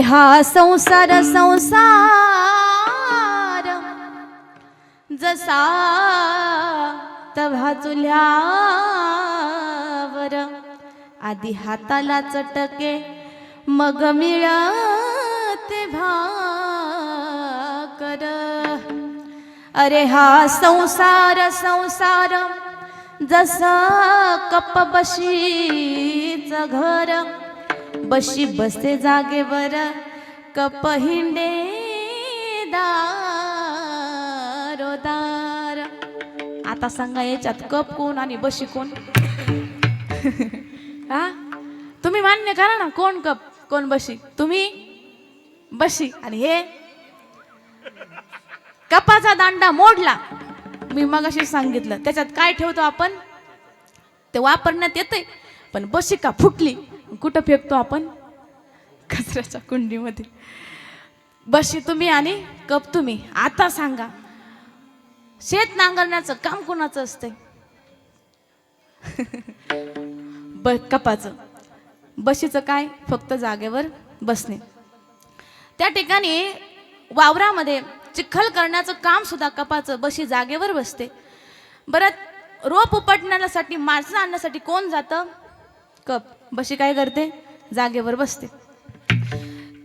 हा संसार संसार जसा तव्हा चुल्यावर आधी हाताला चटके मग मिळते भाकर। अरे हा संसार संसार जसा कप बशीच घर बशी बसते जागेवर कप हिंडे दारोदार। आता सांगा याच्यात कप कोण आणि बशी कोण? हा तुम्ही मान्य करा ना, कोण कप कोण बशी? तुम्ही बशी आणि हे कपाचा दांडा मोडला। मी मगाशी सांगितलं त्याच्यात काय ठेवतो आपण ते वापरण्यात येते, पण बशी का फुटली कुठं फेकतो आपण? कचऱ्याच्या कुंडीमध्ये। बशी तुम्ही आणि कप तुम्ही। आता सांगा शेत नांगरण्याचं काम कोणाचं असतंय? कपाचं। बशीचं काय? फक्त जागेवर बसणे। त्या ठिकाणी वावरामध्ये चिखल करण्याचं काम सुद्धा कपाचं, बशी जागेवर बसते। बरं रोप उपटण्यासाठी माणसं आणण्यासाठी कोण जातं? कप। बशी काय करते? जागेवर बसते।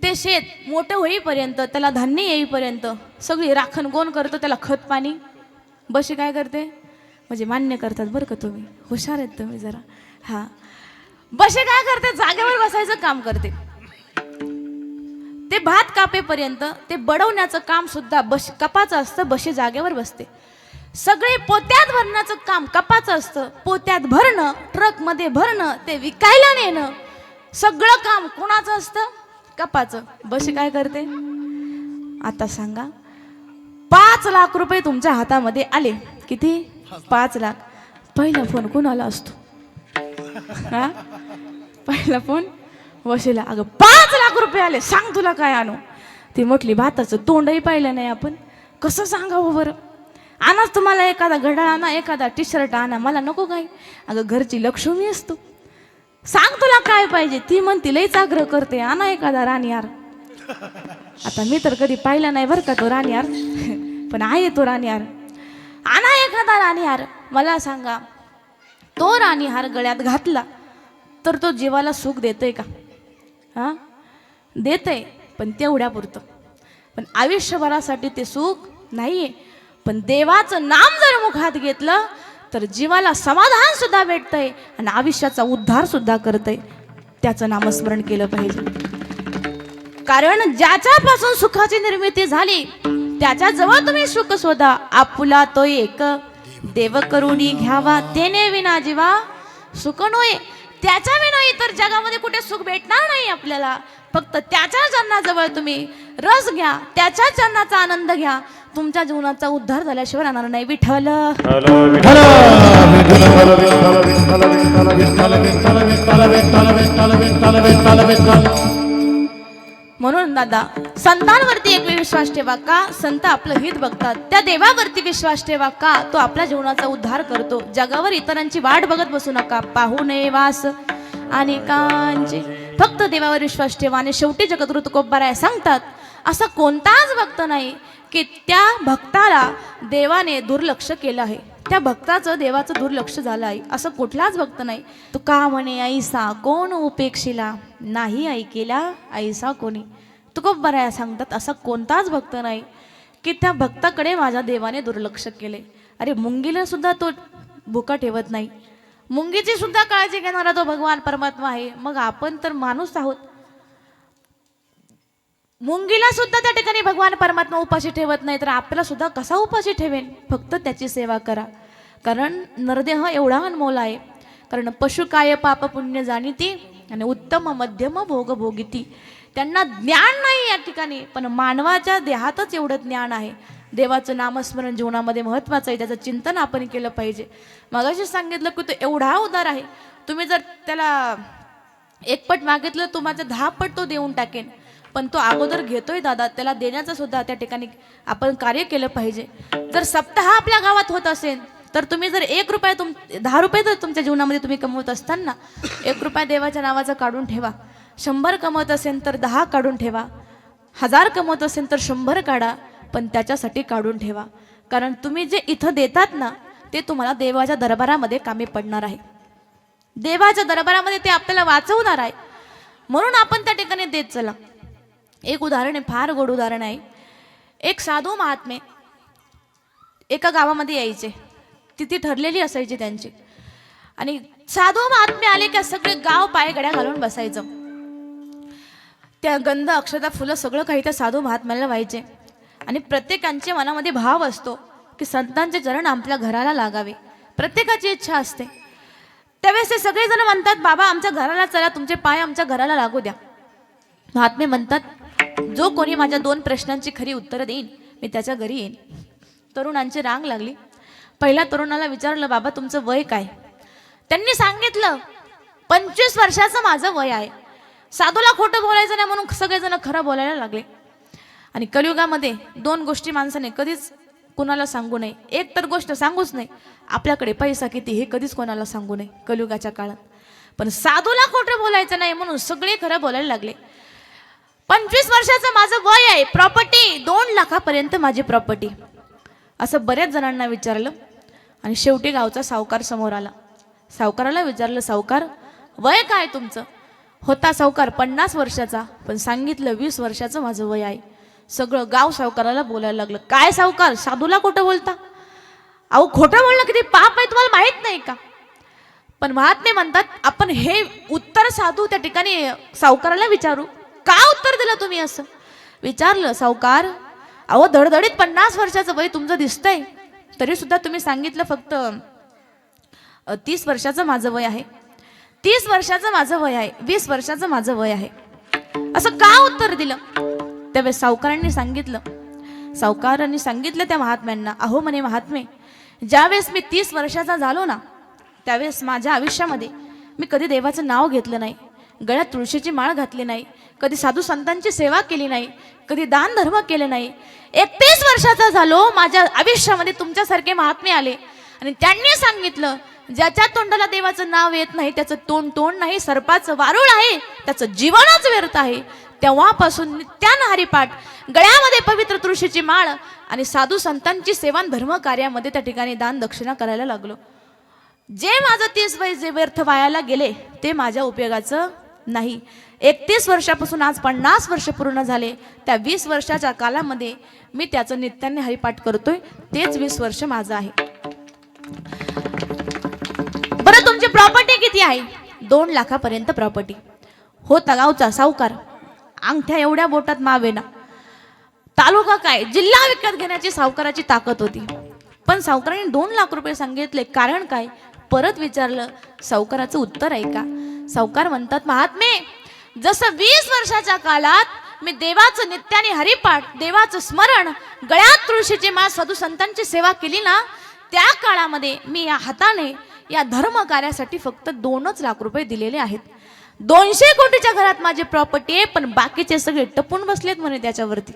ते शेत मोठं होईपर्यंत त्याला धान्य येईपर्यंत सगळी राखण कोण करतं? त्याला खत पाणी बशी काय करते? म्हणजे मान्य करतात बरं का तुम्ही, हुशार आहेत तुम्ही जरा। हा बशी काय करते? जागेवर बसायचं काम करते। ते भात कापेपर्यंत ते बडवण्याचं काम सुद्धा कपाचं असतं, बशी जागेवर बसते। सगळे पोत्यात भरण्याचं काम कपाचं असतं, पोत्यात भरणं, ट्रक मध्ये भरणं, ते विकायला नेणं, सगळं काम कोणाचं असतं? कपाचं। बशी काय करते? आता सांगा 5 लाख रुपये तुमच्या हातामध्ये आले। किती? 5 लाख। पहिला फोन कोणाला असतो? हा पहिला फोन वशीला। अगं 5 लाख रुपये आले, सांग तुला काय आणू? ती म्हटली भाताचं तोंडही पाहिलं नाही आपण, कसं सांगावं बरं? आणाच तुम्हाला एखादा घड्याळ आणा, एखादा टी शर्ट आणा, मला नको काय? अगं घरची लक्ष्मी असतो, सांग तुला काय पाहिजे? ती म्हणती लईच आग्रह करते, आणा एखादा राणीहार। आता मी तर कधी पाहिला नाही बरं का तो राणीहार, पण आहे तो राणीहार। आणा एखादा राणीहार। मला सांगा तो राणीहार गळ्यात घातला तर तो जीवाला सुख देतोय का? हा देतय, पण तेवढ्या पुरतं। पण आयुष्यभरासाठी ते सुख नाहीये। पण देवाचं नाम जर मुखात घेतलं तर जीवाला समाधान सुद्धा भेटतंय आणि आयुष्याचा उद्धार सुद्धा करतंय। त्याचं नामस्मरण केलं पाहिजे, कारण ज्याच्यापासून सुखाची निर्मिती झाली त्याच्या जवळ तुम्ही सुख शोधा। आपुला तो एक देव करुणी घ्यावा, तेने विना जीवा सुख नोये। त्याच्या विना इतर जगामध्ये कुठे सुख भेटणार नाही आपल्याला। फक्त त्याच्या चरणाजवळ तुम्ही रस घ्या, त्याच्या चरणाचा आनंद घ्या, तुमच्या जीवनाचा उद्धार झाल्याशिवाय राहणार नाही। विठ्ठल म्हणून दादा संतांवरती एक विश्वास ठेवा का? संत आपलं हित बघतात। त्या देवावरती विश्वास ठेवा का? तो आपल्या जीवनाचा उद्धार करतो। जगावर इतरांची वाट बघत बसू नका, पाहू नये वास अनेकांची, फक्त देवावर विश्वास ठेवा। आणि शेवटी जगद्गुरु तुकोबाराय सांगतात असा कोणताच भक्त नाही की त्या भक्ताला देवाने दुर्लक्ष केलं आहे, त्या भक्ताचं देवाचं दुर्लक्ष झालं आहे, असं कुठलाच भक्त नाही। तू का म्हणे ऐसा कोण उपेक्षिला, नाही ऐकेला ऐसा कोणी। तुकोबाराय सांगतात असा कोणताच भक्त नाही की त्या भक्ताकडे माझ्या देवाने दुर्लक्ष केले। अरे मुंगीला सुद्धा तो भुका ठेवत नाही, मुंगीची सुद्धा काळजी घेणारा तो भगवान परमात्मा आहे, मग आपण तर माणूस आहोत। मुंगीला सुद्धा त्या ठिकाणी भगवान परमात्मा उपाशी ठेवत नाही, तर आपल्याला सुद्धा कसा उपाशी ठेवेन? फक्त त्याची सेवा करा, कारण नरदेह एवढा अनमोल आहे। कारण पशु काय पाप पुण्य जाणीती आणि उत्तम मध्यम भोग भोगिती। त्यांना ज्ञान नाही या ठिकाणी, पण मानवाच्या देहातच एवढं ज्ञान आहे। देवाचं नामस्मरण जीवनामध्ये महत्वाचं आहे, त्याचं चिंतन आपण केलं पाहिजे। मगाशी सांगितलं की तो एवढा उदार आहे, तुम्ही जर त्याला 1 पट मागितलं तो माझं 10 पट तो देऊन टाकेन, पण तो अगोदर घेतोय दादा, त्याला देण्याचं सुद्धा त्या ठिकाणी आपण कार्य केलं पाहिजे। जर सप्ताह आपल्या गावात होत असेल तर तुम्ही जर 1 रुपया 10 रुपये जर तुमच्या जीवनामध्ये तुम्ही कमवत असताना 1 रुपया देवाच्या नावाचा काढून ठेवा, 100 कमवत असेल तर 10 काढून ठेवा, 1000 कमवत असेल तर 100 काढा, पण त्याच्यासाठी काढून ठेवा. कारण तुम्ही जे इथं देतात ना ते तुम्हाला देवाच्या दरबारामध्ये कामी पडणार आहे. देवाच्या दरबारामध्ये ते आपल्याला वाचवणार आहे. म्हणून आपण त्या ठिकाणी देत चला. एक उदाहरण आहे, फार गोड उदाहरण आहे. एक साधू महात्मे एका गावामध्ये यायचे. तिथे ठरलेली असायची त्यांची. आणि साधू महात्मे आले की सगळे गाव पायघड्या घालून बसायचं. त्या गंध अक्षता फुलं सगळं काही त्या साधू महात्म्याला व्हायचे. आणि प्रत्येकांच्या मनामध्ये भाव असतो की संतांचे चरण आपल्या घराला लागावे. प्रत्येकाची इच्छा असते. त्यावेळेस ते सगळेजण म्हणतात, बाबा आमच्या घराला चला, तुमचे पाय आमच्या घराला लागू द्या. महात्मे म्हणतात, जो कोणी माझ्या 2 प्रश्नांची खरी उत्तरं देईन मी त्याच्या घरी येईन. तरुणांची रांग लागली. पहिल्या तरुणाला विचारलं, बाबा तुमचं वय काय? त्यांनी सांगितलं, 25 वर्षाचं माझं वय आहे. साधूला खोटं बोलायचं नाही म्हणून सगळेजण खरं बोलायला लागले. आणि कलियुगामध्ये 2 गोष्टी माणसाने कधीच कोणाला सांगू नये. एक तर गोष्ट सांगूच नाही, आपल्याकडे पैसा किती हे कधीच कोणाला सांगू नये कलियुगाच्या काळात. पण साधूला खोटं बोलायचं नाही म्हणून सगळे खरं बोलायला लागले. 25 वर्षाचं माझं वय आहे, प्रॉपर्टी 2 लाखापर्यंत माझी प्रॉपर्टी. असं बऱ्याच जणांना विचारलं. आणि शेवटी गावचा सावकार समोर आला. सावकाराला विचारलं, सावकार वय काय तुमचं? होता सावकार 50 वर्षाचा, पण सांगितलं 20 वर्षाचं माझं वय आहे. सगळं गाव सावकाराला बोलायला लागलं, काय सावकार साधूला खोटं बोलता? अहो खोटं बोलणं किती पाप आहे तुम्हाला माहित नाही का? पण महात्मे म्हणतात, आपण हे उत्तर साधू त्या ठिकाणी सावकाराला विचारू. का उत्तर दिलं तुम्ही? असं विचारलं. सावकार अहो धडधडीत 50 वर्षाचं वय तुमचं दिसतंय, तरी सुद्धा तुम्ही सांगितलं फक्त 30 वर्षाचं माझं वय आहे, 30 वर्षाचं माझं वय आहे, 20 वर्षाचं माझं वय आहे, असं का उत्तर दिलं? त्यावेळेस सावकारांनी सांगितलं त्या महात्म्यांना, अहो म्हणे महात्मे, ज्यावेळेस मी 30 वर्षाचा झालो ना त्यावेळेस माझ्या आयुष्यामध्ये मी कधी देवाचं नाव घेतलं नाही, गळ्यात तुळशीची माळ घातली नाही, कधी साधू संतांची सेवा केली नाही, कधी दान धर्म केले नाही. 31 वर्षाचा झालो, माझ्या आयुष्यामध्ये तुमच्यासारखे महात्मे आले आणि त्यांनी सांगितलं, ज्याच्या तोंडाला देवाचं नाव येत नाही त्याचं तोंड नाही, सर्पाचं वारूळ आहे, त्याचं जीवनच व्यर्थ आहे. तेव्हापासून नित्यानं हरिपाठ, गळ्यामध्ये पवित्र तुळशीची माळ आणि साधू संतांची सेवा धर्म कार्यामध्ये त्या ठिकाणी दान दक्षिणा करायला लागलो. जे माझं 30 वय जे व्यर्थ वायाला गेले ते माझ्या उपयोगाचं नाही. 31 वर्षापासून आज 50 वर्ष पूर्ण झाले. त्या 20 वर्षाच्या कालामध्ये मी त्याचं नित्याने हरिपाठ करतोय, तेच 20 वर्ष माझं आहे. बरं तुमची प्रॉपर्टी किती आहे? 2 लाखापर्यंत प्रॉपर्टी. होता गावचा सावकार, अंगठ्या एवढ्या बोटात मावेना. तालुका काय जिल्हा विकत घेण्याची सावकाराची ताकद होती. पण सावकाराने 2 लाख रुपये सांगितले. कारण काय? परत विचारलं. सावकाराचं उत्तर आहे का? सावकार म्हणतात, महात्मे, जसं 20 वर्षाच्या काळात मी देवाचं नित्याने हरिपाठ, देवाचं स्मरण, गळ्यात तुळशीची माळ, साधू संतांची सेवा केली ना, त्या काळामध्ये मी या हाताने या धर्म कार्यासाठी फक्त 2च लाख रुपये दिलेले आहेत. 200 कोटीच्या घरात माझी प्रॉपर्टी आहे, पण बाकीचे सगळे टपून बसलेत म्हणे त्याच्यावरती.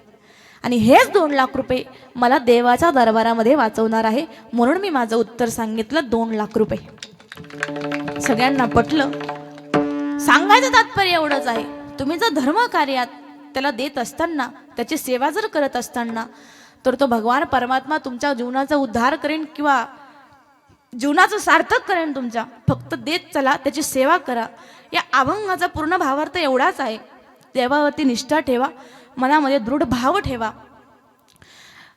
आणि हेच 2 लाख रुपये मला देवाच्या दरबारामध्ये वाचवणार आहे. म्हणून मी माझं उत्तर सांगितलं 2 लाख रुपये. सगळ्यांना पटलं. सांगायचं तात्पर्य एवढंच आहे, तुम्ही जर धर्म कार्यात त्याला देत असताना, त्याची सेवा जर करत असताना, तर तो भगवान परमात्मा तुमच्या जीवनाचा उद्धार करेन किंवा जीवनाचं सार्थक करेन तुमच्या. फक्त देत चला, त्याची सेवा करा. या अभंगाचा पूर्ण भावार्थ एवढाच आहे. देवावरती निष्ठा ठेवा, मनामध्ये दृढ भाव ठेवा,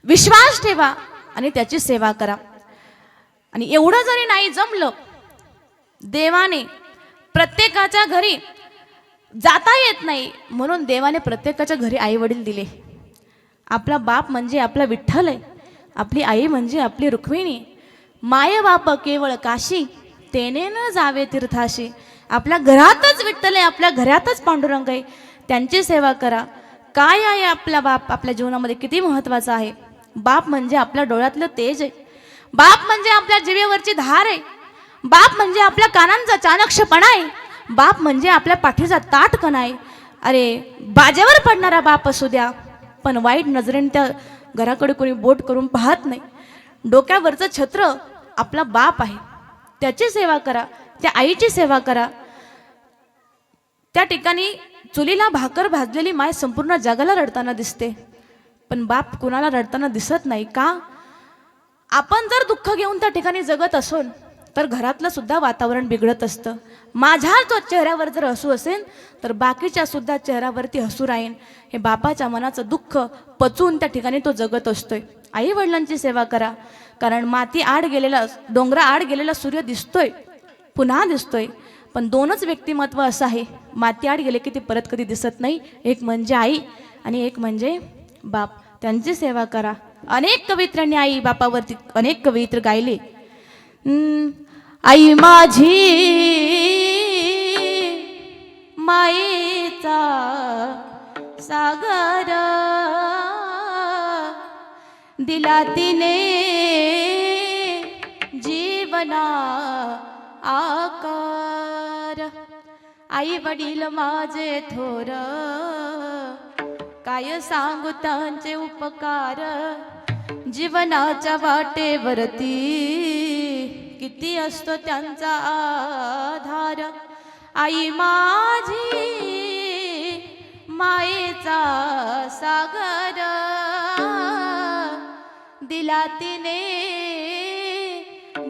विश्वास ठेवा आणि त्याची सेवा करा. आणि एवढं जरी नाही जमलं, देवाने प्रत्येकाच्या घरी जाता येत नाही म्हणून देवाने प्रत्येकाच्या घरी आई वडील दिले. आपला बाप म्हणजे आपला विठ्ठल आहे, आपली आई म्हणजे आपली रुक्मिणी. माय बाप केवळ काशी, तेने न जावे तीर्थाशी. आपल्या घरातच विठ्ठल आहे, आपल्या घरातच पांडुरंग आहे, त्यांची सेवा करा. काय आहे आपला बाप आपल्या जीवनामध्ये किती महत्वाचा आहे. बाप म्हणजे आपल्या डोळ्यातलं तेज आहे, बाप म्हणजे आपल्या जिभेवरची धार आहे, बाप म्हणजे आपल्या कानांचा चाणक्षपणा आहे, बाप म्हणजे आपल्या पाठीचा ताठकणा आहे. अरे बाजेवर पडणारा बाप असू द्या, पण वाईट नजरेने त्या घराकडे कोणी बोट करून पाहत नाही. डोक्यावरचं छत्र आपला बाप आहे, त्याची सेवा करा, त्या आईची सेवा करा. त्या ठिकाणी चुलीला भाकर भाजलेली माय संपूर्ण जगाला रडताना दिसते, पण बाप कुणाला रडताना दिसत नाही का? आपण जर दुःख घेऊन त्या ठिकाणी जगत असोल तर घरातलं सुद्धा वातावरण बिघडत असतं. माझ्या तो चेहऱ्यावर जर हसू असेल तर बाकीच्या सुद्धा चेहऱ्यावरती हसू राहीन. हे बापाच्या मनाचं दुःख पचवून त्या ठिकाणी तो जगत असतोय. आई वडिलांची सेवा करा, कारण माती आड गेलेला, डोंगरा आड गेलेला सूर्य दिसतोय, पुन्हा दिसतोय, पण दोनच व्यक्तिमत्व असं आहे, माती आड गेले की ते परत कधी दिसत नाही. एक म्हणजे आई आणि एक म्हणजे बाप. त्यांची सेवा करा. अनेक कवित्रांनी आई बापावरती अनेक कवित्र गायले. आई माझी मायेचा सागर, दिला तिने जीवना आकार. आई वडील माझे थोर, काय सांगू त्यांचे उपकार. जीवनाच्या वाटेवरती किती असतो त्यांचा आधार. आई माझी मायेचा सागर, दिला तिने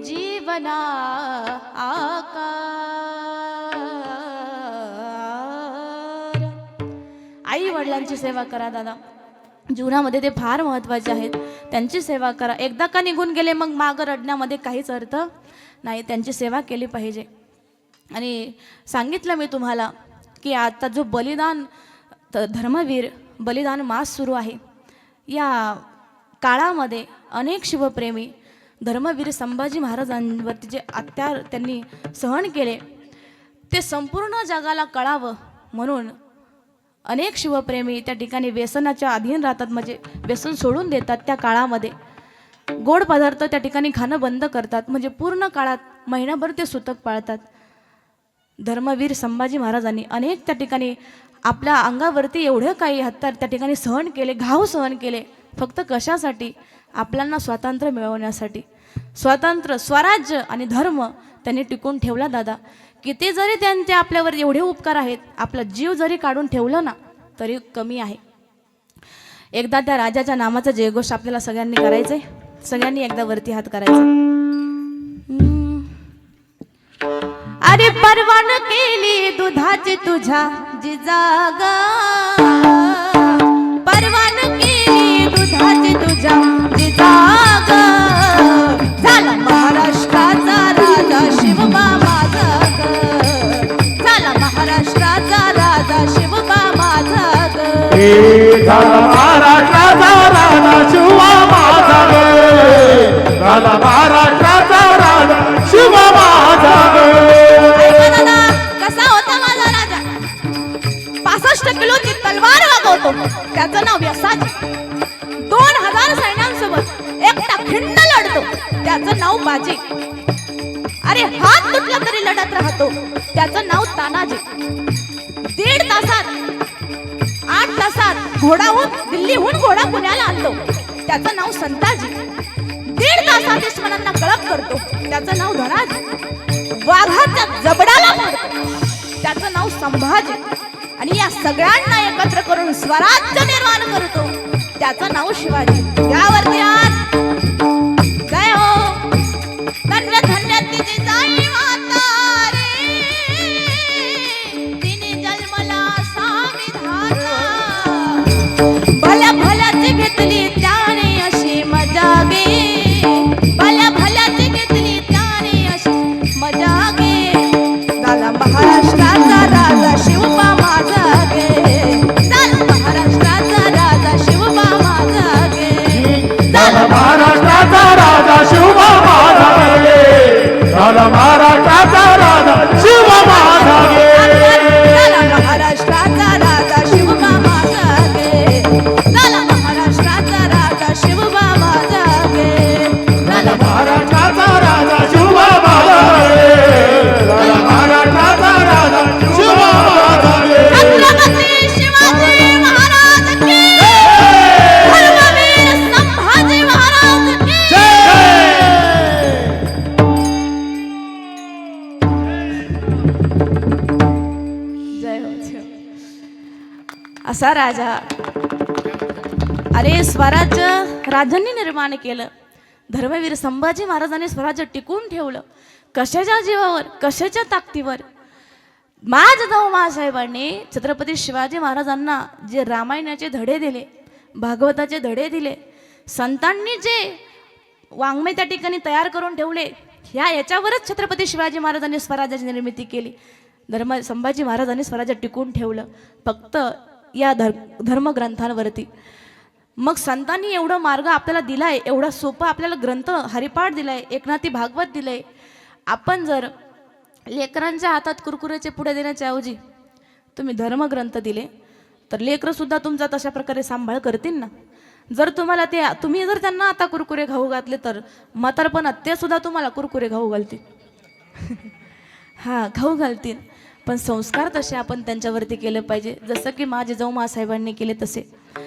जीवना आकार. आई वडिलांची सेवा करा दादा, जीवनामध्ये ते फार महत्त्वाचे आहेत. त्यांची सेवा करा. एकदा का निघून गेले मग मागं रडण्यामध्ये काहीच अर्थ नाही. त्यांची सेवा केली पाहिजे. आणि सांगितलं मी तुम्हाला की आता जो बलिदान धर्मवीर बलिदान मास सुरू आहे, या काळामध्ये अनेक शिवप्रेमी धर्मवीर संभाजी महाराजांवरती जे अत्याचार त्यांनी सहन केले ते संपूर्ण जगाला कळावं म्हणून अनेक शिवप्रेमी त्या ठिकाणी व्यसनाच्या अधीन राहतात, म्हणजे व्यसन सोडून देतात. त्या काळामध्ये गोड पदार्थ त्या ठिकाणी खाणं बंद करतात, म्हणजे पूर्ण काळात महिनाभर ते सुतक पाळतात. धर्मवीर संभाजी महाराजांनी अनेक त्या ठिकाणी आपल्या अंगावरती एवढं काही हत्यार त्या ठिकाणी सहन केले, घाव सहन केले. फक्त कशासाठी? आपल्याला स्वातंत्र्य मिळवण्यासाठी. स्वातंत्र्य, स्वराज्य आणि धर्म त्यांनी टिकून ठेवला दादा. किती जरी त्यांचे आपल्यावर एवढे उपकार आहेत, आपला जीव जरी काढून ठेवलं ना तरी कमी आहे. एकदा त्या राजाच्या नामाचा जयघोष आपल्याला सगळ्यांनी करायचंय. सगळ्यांनी एकदा वरती हात करायचा. अरे परवान केली दुधाची तुझ्या जिजागा, परवान केली दुधाची तुझ्या जिजागा. झाला महाराष्ट्राचा राजा शिवबा माझा ग, झाला महाराष्ट्राचा राजा शिवबा माझा ग. झाला महाराष्ट्राचा राजा शिवबा माझा ग, झाला महाराष्ट्राचा राजा शिवबा माझा ग. दादा कसा होता माझा राजा? 65 किलोची तलवार वागवतो, त्याचं नाव व्यासाजी. 2000 सैन्यांसोबत एकटा खिंड लढतो, त्याचं नाव बाजी. अरे हात तुटला तरी लढत राहतो, त्याचं नाव तानाजी. 1.5 तासात 8 तासात घोडाहून दिल्लीहून घोडा पुण्याला आणतो, त्याचं नाव संताजी. 1.5 तासात दुश्मनांना कळप करतो, त्याचं नाव धनाजी. वाघाच्या जबडाला मारतो, त्याचं नाव संभाजी. आणि या सगळ्यांना एकत्र करून स्वराज्य निर्माण करतो, त्याचं नाव शिवाजी. यावरती आज जय हो, धन्य धन्य तिची जाई माता रे, तिने जन्मला साविधाता. भल्या भल्याची घेतली त्याने अशी मजा गे, भल्या भल्याची घेतली त्याने अशी मजा गे. झाला महाराष्ट्राचा राजा शिवबा माझा गे, झाला महाराष्ट्राचा राजा शिवबा माझा गे. झाला महाराष्ट्राचा राजा शिवबा माझा गे, झाला महाराष्ट्राचा राजा शिवबा माझा गे. झाला महाराष्ट्राचा राजा शिवबा माझा गे, झाला महाराष्ट्राचा राजा शिवबा माझा गे. झाला महाराष्ट्राचा राजा शिवबा माझा गे, झाला महाराष्ट्राचा राजा शिवबा माझा गे. छत्रपती शिवाजी महाराज की धर्मवीर संभाजी महाराज की जय. कसा राजा. अरे स्वराज्य राजांनी निर्माण केलं. धर्मवीर संभाजी महाराजांनी स्वराज्य टिकून ठेवलं. कशाच्या जीवावर, कशाच्या ताकदीवर. माझ जाऊ महासाहेबांनी छत्रपती शिवाजी महाराजांना जे रामायणाचे धडे दिले, भागवताचे धडे दिले, संतांनी जे वाङ्मय त्या ठिकाणी तयार करून ठेवले, याच्यावरच छत्रपती शिवाजी महाराजांनी स्वराज्याची निर्मिती केली. संभाजी महाराजांनी स्वराज्य टिकून ठेवलं फक्त या धर्मग्रंथांवरती. मग संतांनी एवढा मार्ग आपल्याला दिलाय, एवढा सोपा आपल्याला ग्रंथ हरिपाठ दिलाय, एकनाथी भागवत दिलंय. आपण जर लेकरांच्या हातात कुरकुरेचे पुढे देण्याच्या ऐवजी तुम्ही धर्मग्रंथ दिले तर लेकरं सुद्धा तुमचा तशा प्रकारे सांभाळ करतील ना. जर तुम्हाला तुम्ही जर त्यांना आता कुरकुरे खाऊ घातले तर म्हातारपणात ते सुद्धा तुम्हाला कुरकुरे खाऊ घालतील. हा, खाऊ घालतील. पण संस्कार तसे आपण त्यांच्यावरती केले पाहिजे, जसं की माझे जाऊ मासाहेबांनी केले तसे.